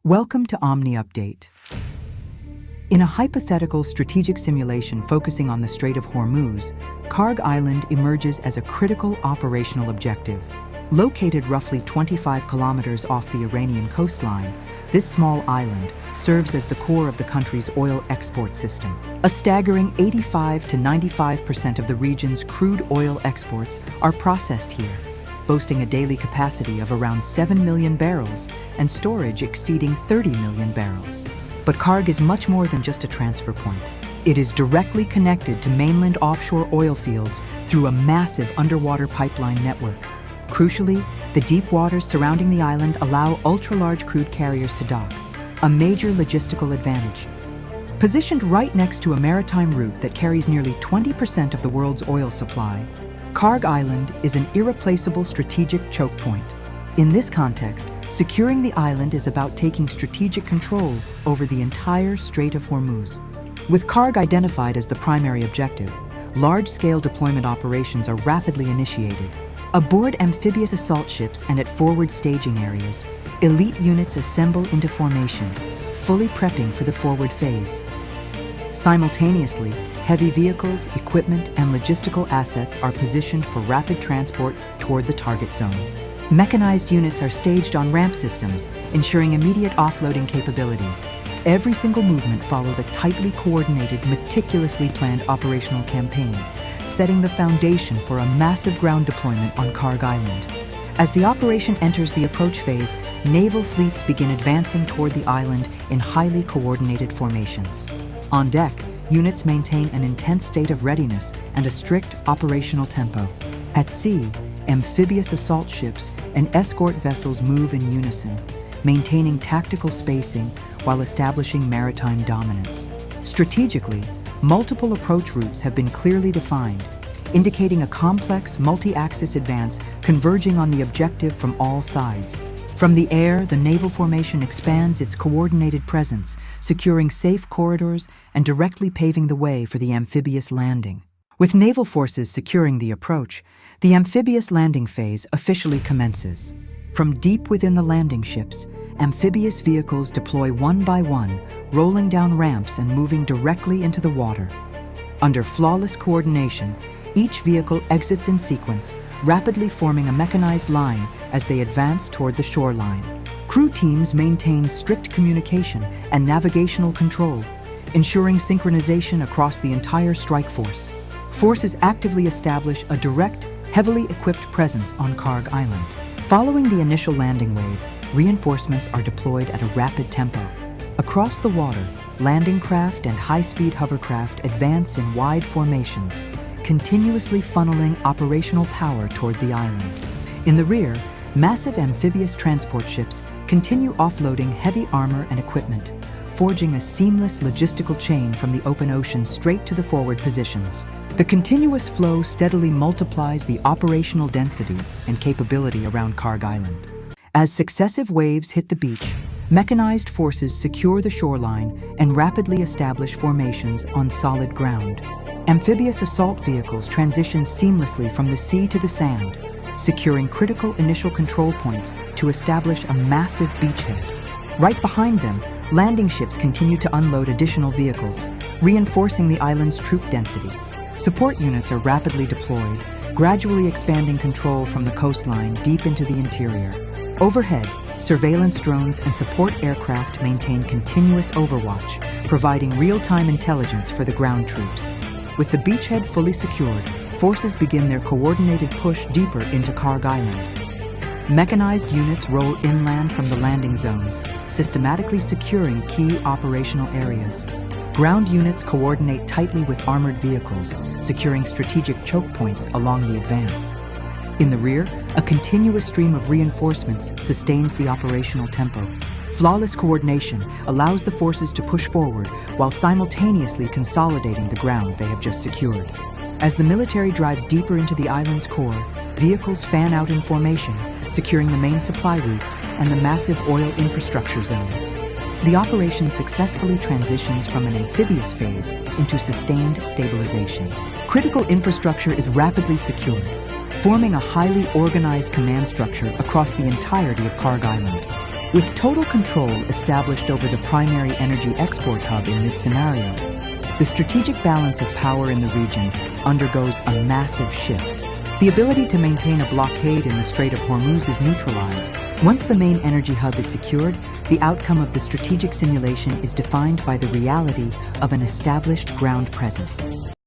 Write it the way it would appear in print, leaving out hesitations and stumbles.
Welcome to OmniUpdate. In a hypothetical strategic simulation focusing on the Strait of Hormuz, Kharg Island emerges as a critical operational objective. Located roughly 25 kilometers off the Iranian coastline, this small island serves as the core of the country's oil export system. A staggering 85 to 95% of the region's crude oil exports are processed here, boasting a daily capacity of around 7 million barrels and storage exceeding 30 million barrels. But Kharg is much more than just a transfer point. It is directly connected to mainland offshore oil fields through a massive underwater pipeline network. Crucially, the deep waters surrounding the island allow ultra-large crude carriers to dock, a major logistical advantage. Positioned right next to a maritime route that carries nearly 20% of the world's oil supply, Kharg Island is an irreplaceable strategic choke point. In this context, securing the island is about taking strategic control over the entire Strait of Hormuz. With Kharg identified as the primary objective, large-scale deployment operations are rapidly initiated. Aboard amphibious assault ships and at forward staging areas, elite units assemble into formation, fully prepping for the forward phase. Simultaneously, heavy vehicles, equipment, and logistical assets are positioned for rapid transport toward the target zone. Mechanized units are staged on ramp systems, ensuring immediate offloading capabilities. Every single movement follows a tightly coordinated, meticulously planned operational campaign, setting the foundation for a massive ground deployment on Kharg Island. As the operation enters the approach phase, naval fleets begin advancing toward the island in highly coordinated formations. On deck, units maintain an intense state of readiness and a strict operational tempo. At sea, amphibious assault ships and escort vessels move in unison, maintaining tactical spacing while establishing maritime dominance. Strategically, multiple approach routes have been clearly defined, indicating a complex multi-axis advance converging on the objective from all sides. From the air, the naval formation expands its coordinated presence, securing safe corridors and directly paving the way for the amphibious landing. With naval forces securing the approach, the amphibious landing phase officially commences. From deep within the landing ships, amphibious vehicles deploy one by one, rolling down ramps and moving directly into the water. Under flawless coordination, each vehicle exits in sequence, rapidly forming a mechanized line as they advance toward the shoreline. Crew teams maintain strict communication and navigational control, ensuring synchronization across the entire strike force. Forces actively establish a direct, heavily equipped presence on Kharg Island. Following the initial landing wave, reinforcements are deployed at a rapid tempo. Across the water, landing craft and high-speed hovercraft advance in wide formations, continuously funneling operational power toward the island. In the rear, massive amphibious transport ships continue offloading heavy armor and equipment, forging a seamless logistical chain from the open ocean straight to the forward positions. The continuous flow steadily multiplies the operational density and capability around Kharg Island. As successive waves hit the beach, mechanized forces secure the shoreline and rapidly establish formations on solid ground. Amphibious assault vehicles transition seamlessly from the sea to the sand, securing critical initial control points to establish a massive beachhead. Right behind them, landing ships continue to unload additional vehicles, reinforcing the island's troop density. Support units are rapidly deployed, gradually expanding control from the coastline deep into the interior. Overhead, surveillance drones and support aircraft maintain continuous overwatch, providing real-time intelligence for the ground troops. With the beachhead fully secured, forces begin their coordinated push deeper into Kharg Island. Mechanized units roll inland from the landing zones, systematically securing key operational areas. Ground units coordinate tightly with armored vehicles, securing strategic choke points along the advance. In the rear, a continuous stream of reinforcements sustains the operational tempo. Flawless coordination allows the forces to push forward while simultaneously consolidating the ground they have just secured. As the military drives deeper into the island's core, vehicles fan out in formation, securing the main supply routes and the massive oil infrastructure zones. The operation successfully transitions from an amphibious phase into sustained stabilization. Critical infrastructure is rapidly secured, forming a highly organized command structure across the entirety of Kharg Island. With total control established over the primary energy export hub in this scenario, the strategic balance of power in the region undergoes a massive shift. The ability to maintain a blockade in the Strait of Hormuz is neutralized. Once the main energy hub is secured, the outcome of the strategic simulation is defined by the reality of an established ground presence.